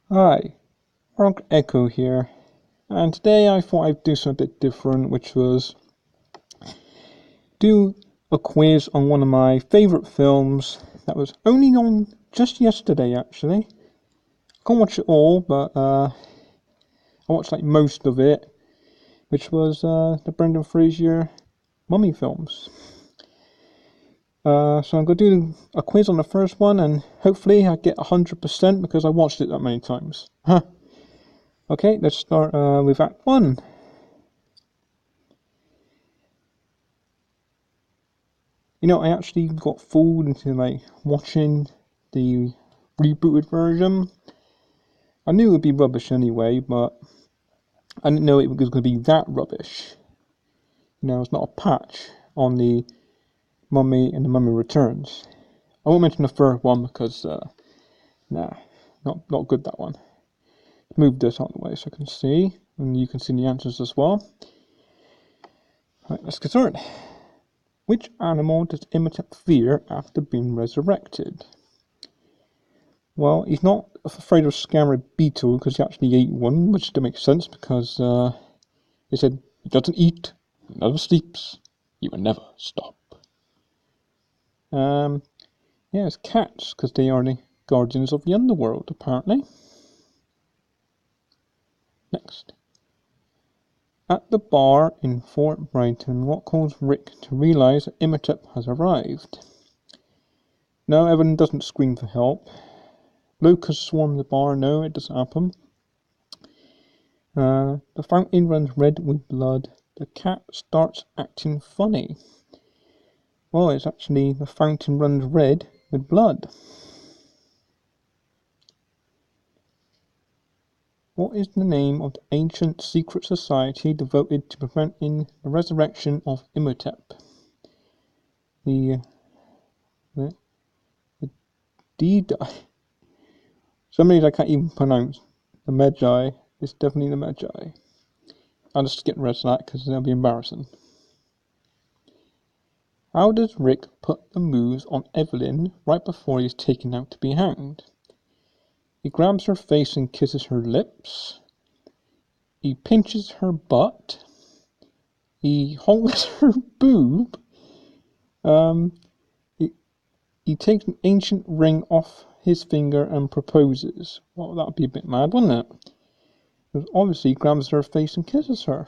Hi, Frank Echo here, and today I thought I'd do something a bit different, which was do a quiz on one of my favourite films that was only on just yesterday actually. I can't watch it all, but I watched like most of it, which was the Brendan Fraser Mummy films. So I'm going to do a quiz on the first one, and hopefully I get 100% because I watched it that many times. Okay, let's start with Act 1. I actually got fooled into like watching the rebooted version. I knew it would be rubbish anyway, but I didn't know it was going to be that rubbish. It's not a patch on the Mummy and the Mummy Returns. I won't mention the third one because, nah, not good that one. Move this out of the way so I can see, and you can see the answers as well. Right, let's get started. Which animal does Imhotep fear after being resurrected? Well, he's not afraid of scaring a beetle because he actually ate one, which doesn't make sense because they said he doesn't eat, he never sleeps, he will never stop. Yeah, it's cats because they are the guardians of the underworld, apparently. Next. At the bar in Fort Brighton, what caused Rick to realise that Imhotep has arrived? No, Evan doesn't scream for help. Lucas swarmed the bar. No, it doesn't happen. The fountain runs red with blood. The cat starts acting funny. Well, it's actually the fountain runs red with blood. What is the name of the ancient secret society devoted to preventing the resurrection of Imhotep? The D-Di. Some of these I can't even pronounce. The Magi. It's definitely the Magi. I'll just skip the rest of that because that'll be embarrassing. How does Rick put the moves on Evelyn right before he's taken out to be hanged? He grabs her face and kisses her lips. He pinches her butt. He holds her boob. He takes an ancient ring off his finger and proposes. Well, that would be a bit mad, wouldn't it? Because obviously he grabs her face and kisses her.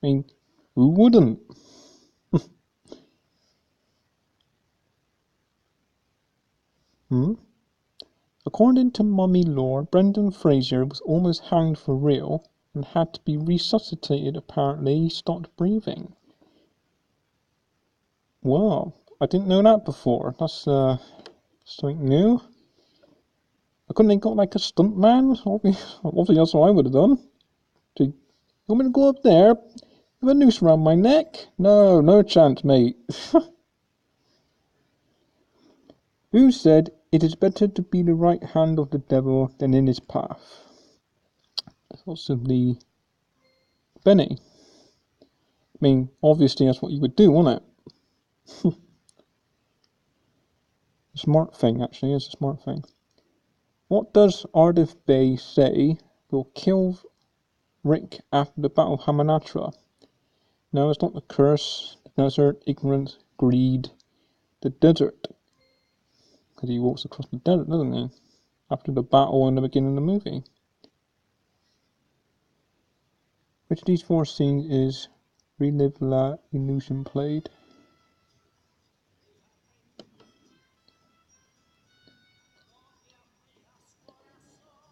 I mean, who wouldn't? According to mummy lore, Brendan Fraser was almost hanged for real and had to be resuscitated. Apparently, he stopped breathing. Wow, I didn't know that before. That's something new. I couldn't have got like a stunt man. Obviously, that's what I would have done. So, you want me to go up there with a noose around my neck? No chance, mate. Who said it is better to be the right hand of the devil than in his path? Possibly Benny. I mean, obviously that's what you would do, wouldn't it? A smart thing, actually, is a smart thing. What does Ardif Bey say will kill Rick after the Battle of Hamunaptra? No, it's not the curse, the desert, ignorance, greed. The desert. Because he walks across the desert, doesn't he? After the battle in the beginning of the movie. Which of these four scenes is Relive La Illusion played?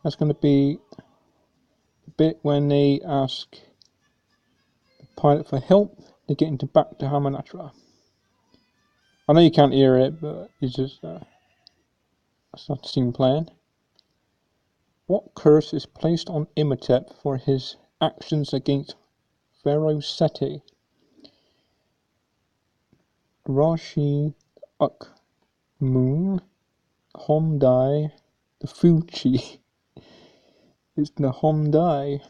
That's going to be the bit when they ask the pilot for help to get into back to Hamunaptra. I know you can't hear it, but it's just that's not the scene playing. What curse is placed on Imhotep for his actions against Pharaoh Seti? Rashi Uk Moon Homdai the Fuchi. It's the Homdai.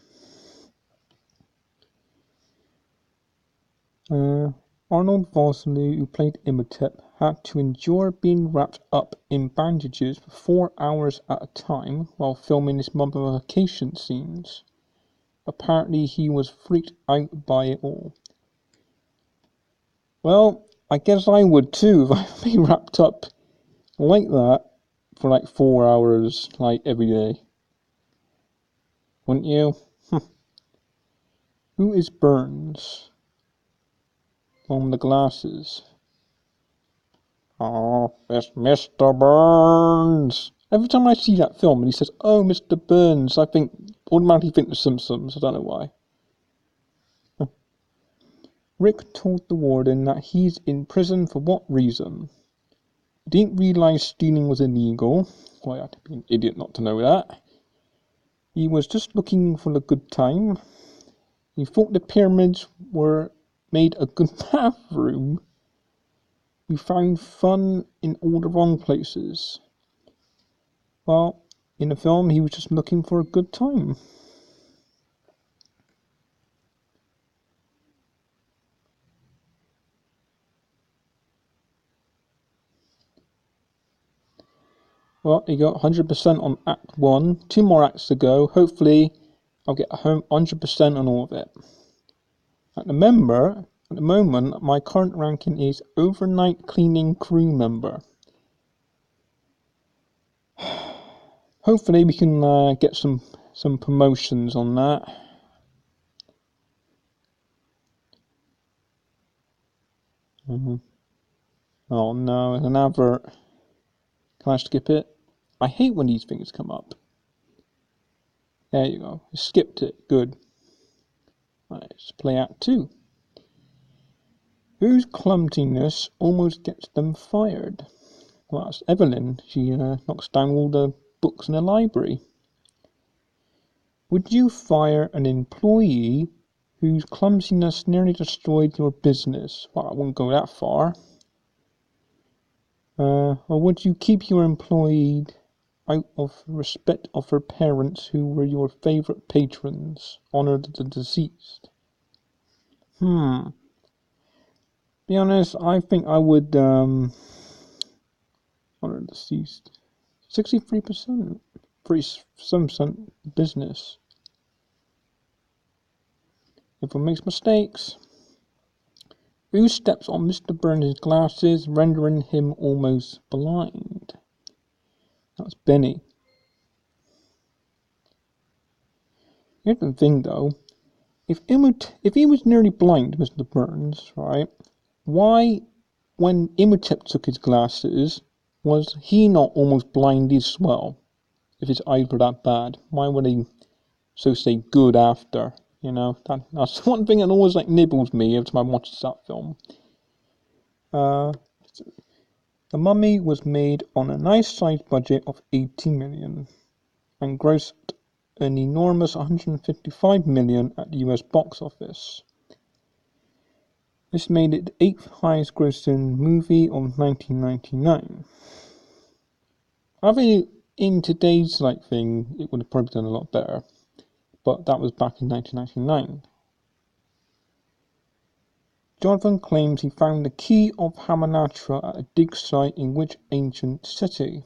Arnold Vosloo, who played Imhotep, had to endure being wrapped up in bandages for 4 hours at a time while filming his mummification scenes. Apparently he was freaked out by it all. Well, I guess I would too if I'd be wrapped up like that for like 4 hours, like every day. Wouldn't you? Who is Burns? On the glasses. Oh, it's Mr. Burns. Every time I see that film and he says, "Oh, Mr. Burns," I automatically think The Simpsons. I don't know why. Rick told the warden that he's in prison for what reason? He didn't realise stealing was illegal. Well, I had to be an idiot not to know that. He was just looking for a good time. He thought the pyramids were made a good bathroom. He found fun in all the wrong places. Well, in the film, he was just looking for a good time. Well, he got 100% on Act 1. 2 more acts to go. Hopefully, I'll get 100% on all of it. At the moment, my current ranking is overnight cleaning crew member. Hopefully, we can get some promotions on that. Oh no, an advert. Can I skip it? I hate when these things come up. There you go. I skipped it. Good. Right, let's play Act 2. Whose clumsiness almost gets them fired? Well, that's Evelyn. She knocks down all the books in the library. Would you fire an employee whose clumsiness nearly destroyed your business? Well, I wouldn't go that far. Or would you keep your employee out of respect of her parents who were your favourite patrons? Honour the deceased. Be honest, I think I would honour the deceased. 63%. Pretty some business. Everyone makes mistakes. Who steps on Mr. Burns' glasses, rendering him almost blind? That's Benny. Here's the thing, though. If he was nearly blind, Mr. Burns, right? Why, when Imhotep took his glasses, was he not almost blind as well? If his eyes were that bad, why would he, so say, good after? You know, that's one thing that always nibbles me every time I watch that film. The Mummy was made on a nice-sized budget of 80 million and grossed an enormous 155 million at the US box office. This made it the 8th highest grossing movie of 1999. I think in today's thing, it would have probably done a lot better, but that was back in 1999. Jonathan claims he found the key of Hamunaptra at a dig site in which ancient city?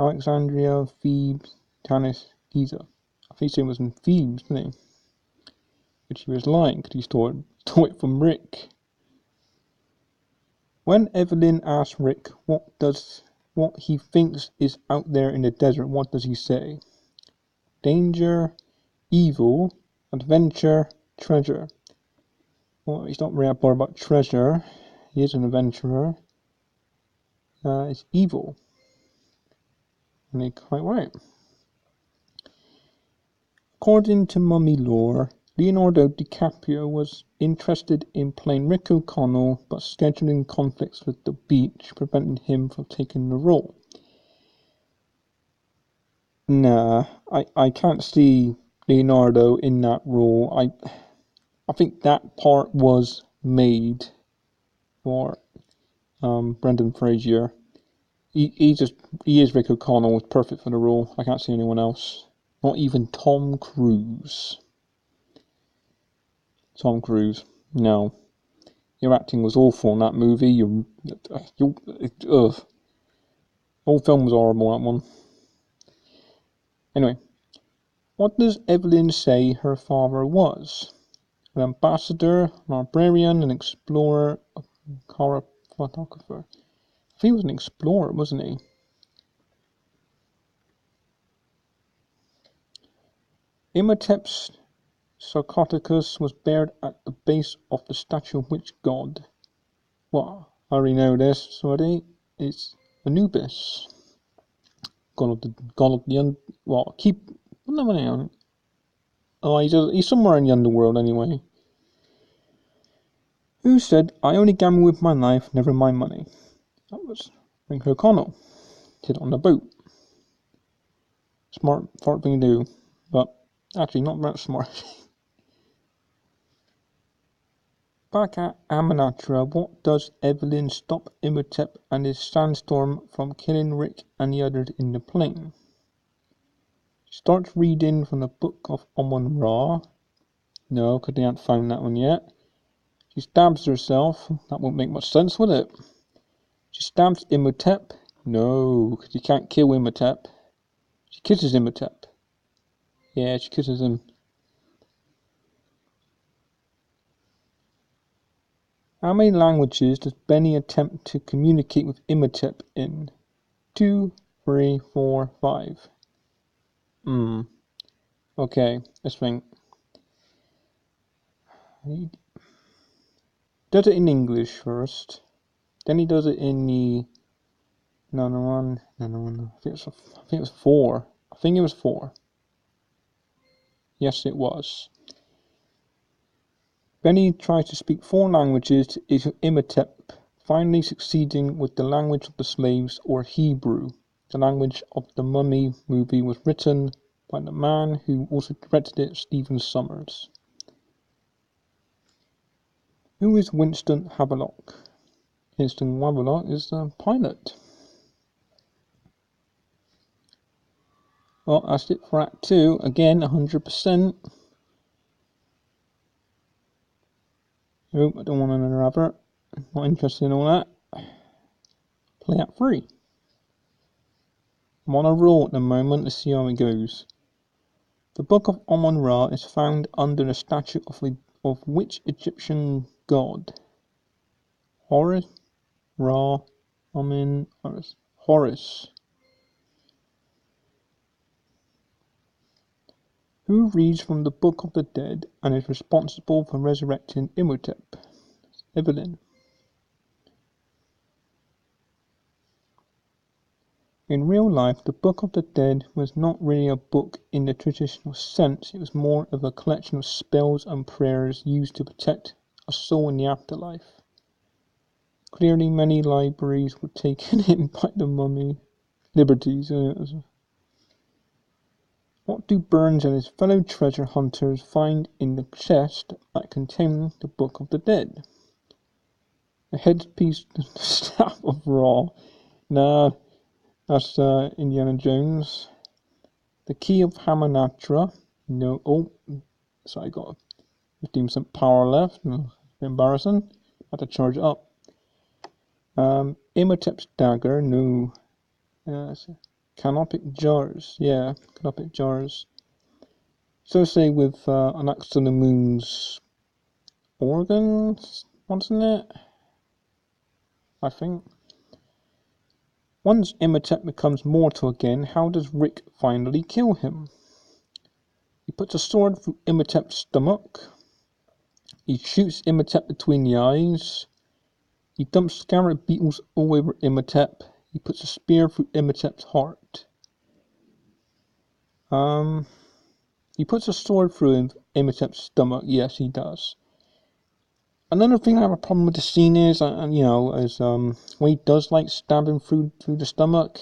Alexandria, Thebes, Tanis, Giza. I think he was in Thebes, didn't he? Which he was lying because he stole it from Rick. When Evelyn asks Rick what he thinks is out there in the desert, what does he say? Danger, evil, adventure, treasure. Well, he's not really bored about treasure. He is an adventurer. It's evil. And they're quite right. According to Mummy lore, Leonardo DiCaprio was interested in playing Rick O'Connell, but scheduling conflicts with the beach prevented him from taking the role. Nah, I can't see Leonardo in that role. I think that part was made for Brendan Fraser. He is Rick O'Connell. It's perfect for the role. I can't see anyone else. Not even Tom Cruise. Tom Cruise, no. Your acting was awful in that movie. Ugh. Whole film was horrible, that one. Anyway, what does Evelyn say her father was? An ambassador, an librarian, an explorer, a photographer. I think he was an explorer, wasn't he? Imhotep's sarcophagus was buried at the base of the statue of which god? Well, I already know this already. It's Anubis. God of the he's somewhere in the underworld anyway. Who said, I only gamble with my life, never my money? That was Ringo O'Connell. Did it on the boat. Smart thing to do, but actually not that smart. Back at Amanatra, what does Evelyn stop Imhotep and his sandstorm from killing Rick and the others in the plane? She starts reading from the Book of Amun-Ra. No, because they haven't found that one yet. She stabs herself. That won't make much sense, would it? She stabs Imhotep. No, because you can't kill Imhotep. She kisses Imhotep. Yeah, she kisses him. How many languages does Benny attempt to communicate with Imhotep in? 2, 3, 4, 5. Okay, let's think. He does it in English first. Then he does it in the... No. I think it was 4. I think it was 4. Yes, it was. Benny tries to speak 4 languages to Imhotep, finally succeeding with the language of the slaves, or Hebrew. The language of the Mummy movie was written by the man who also directed it, Stephen Sommers. Who is Winston Havelock? Winston Havelock is the pilot. Well, that's it for Act 2. Again, 100%. Nope, I don't want another advert. Not interested in all that. Play Act 3. I'm on a roll at the moment. Let's see how it goes. The Book of Amun-Ra is found under the statue of which Egyptian god? Horus, Ra, Amun, Horus. Who reads from the Book of the Dead and is responsible for resurrecting Imhotep? Evelyn. In real life, the Book of the Dead was not really a book in the traditional sense. It was more of a collection of spells and prayers used to protect a soul in the afterlife. Clearly, many libraries were taken in by the mummy. Liberties. What do Burns and his fellow treasure hunters find in the chest that contains the Book of the Dead? A headpiece, the staff of Ra. Nah, that's Indiana Jones. The key of Hamanatra. No. Oh, so I got 15% power left. Embarrassing. Had to charge it up. Imhotep's dagger. No. Canopic jars. Yeah, canopic jars. So say with an axe to the moon's organs, wasn't it? I think. Once Imhotep becomes mortal again, how does Rick finally kill him? He puts a sword through Imhotep's stomach. He shoots Imhotep between the eyes. He dumps scarab beetles all over Imhotep. He puts a spear through Imhotep's heart. He puts a sword through Imhotep's stomach. Yes, he does. Another thing I have a problem with the scene is, when he does like stabbing through the stomach,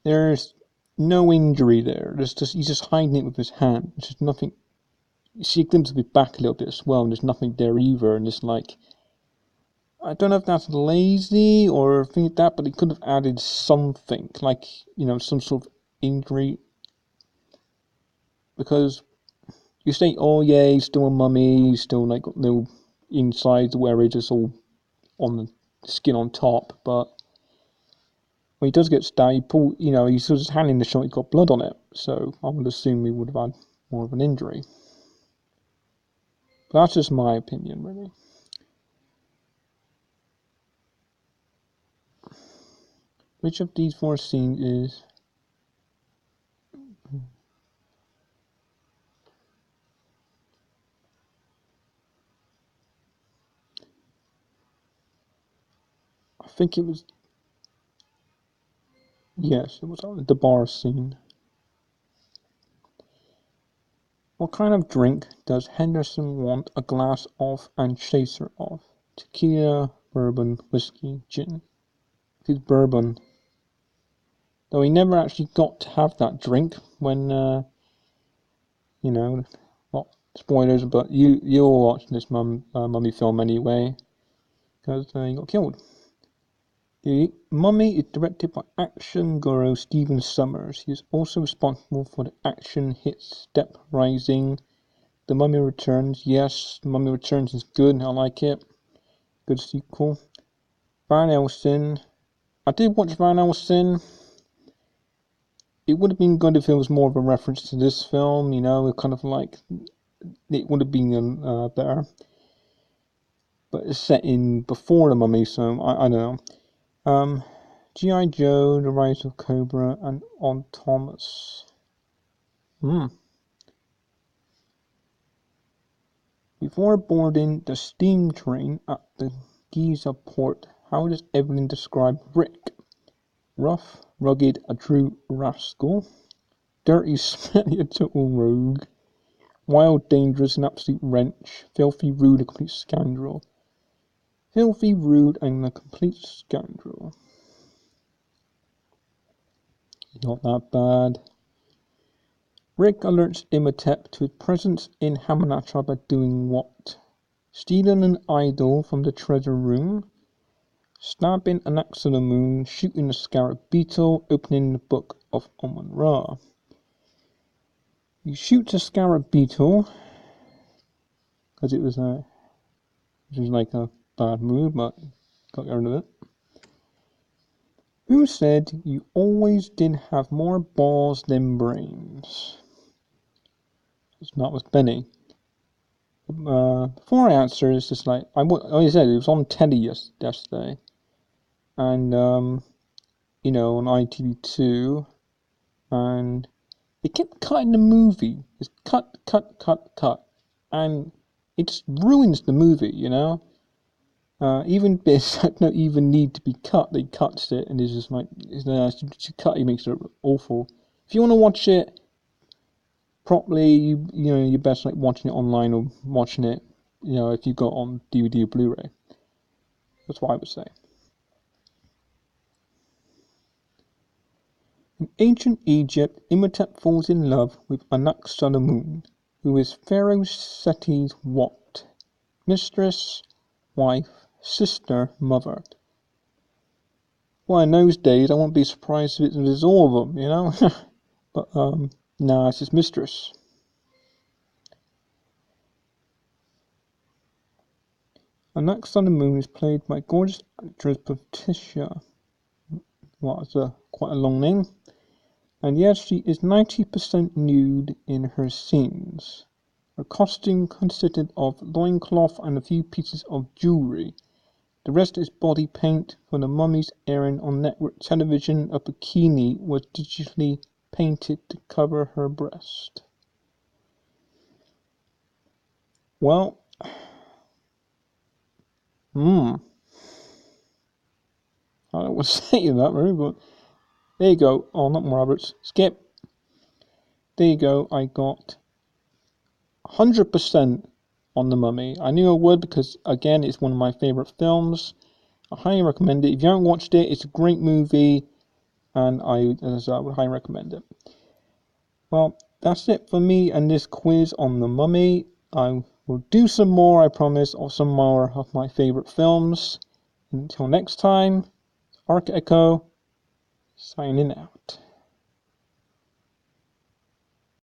there's no injury there. He's just hiding it with his hand. There's just nothing. You see a glimpse of his back a little bit as well, and there's nothing there either. And it's like, I don't know if that's lazy or thing like that, but he could have added something, like, some sort of injury. Because you say, oh yeah, he's still a mummy, he's still like got no inside where it's just all on the skin on top, but when he does get stabbed, he's sort of just handling the shot, he's got blood on it, so I would assume he would have had more of an injury. But that's just my opinion, really. Which of these 4 scenes is... I think it was... Yes, it was the bar scene. What kind of drink does Henderson want a glass of and chaser of? Tequila, bourbon, whiskey, gin. It's bourbon. Though he never actually got to have that drink when, not spoilers, but you'll watch this mummy film anyway, because he got killed. The Mummy is directed by action guru Stephen Sommers. He is also responsible for the action hit Step Rising. The Mummy Returns. Yes, The Mummy Returns is good. I like it. Good sequel. Van Helsing. I did watch Van Helsing. It would have been good if it was more of a reference to this film, kind of like, it would have been better. But it's set in before The Mummy, so I don't know. G.I. Joe, The Rise of Cobra, and On Thomas. Before boarding the steam train at the Giza port, how does Evelyn describe Rick? Rough, rugged, a true rascal. Dirty, smelly, a total rogue. Wild, dangerous, an absolute wrench. Filthy, rude, a complete scoundrel. Filthy, rude, and a complete scoundrel. Not that bad. Rick alerts Imhotep to his presence in Hamunaptra by doing what? Stealing an idol from the treasure room, stabbing an axe on the moon, shooting a scarab beetle, opening the book of Amun-Ra. He shoots a scarab beetle because it was like a bad move, but got rid of it. Who said you always did have more balls than brains? That was Benny. Before I answer, it's just like I said, it was on telly yesterday, and on ITV2, and they kept cutting the movie. It's cut, and it just ruins the movie, Even bits that don't even need to be cut, they cuts it, and it's just like, it makes it awful. If you want to watch it properly, you're best like watching it online or watching it, if you got on DVD or Blu-ray. That's what I would say. In ancient Egypt, Imhotep falls in love with Anak-Sanamun, who is Pharaoh Seti's what? Mistress, wife, sister, mother. Well, in those days, I wouldn't be surprised if it was all of them, But, nah, it's his mistress. Anak-Sanamun is played by gorgeous actress Patricia. It's quite a long name. And yes, she is 90% nude in her scenes. Her costume consisted of loincloth and a few pieces of jewellery. The rest is body paint. For the mummies airing on network television, a bikini was digitally painted to cover her breast. Well, I don't know what to say to that, really, but there you go. Oh, not Roberts. Skip. There you go. I got 100% on The Mummy. I knew I would because, again, it's one of my favourite films. I highly recommend it. If you haven't watched it, it's a great movie, and I would highly recommend it. Well, that's it for me and this quiz on The Mummy. I will do some more, I promise, of some more of my favourite films. Until next time, Arc Echo, signing out.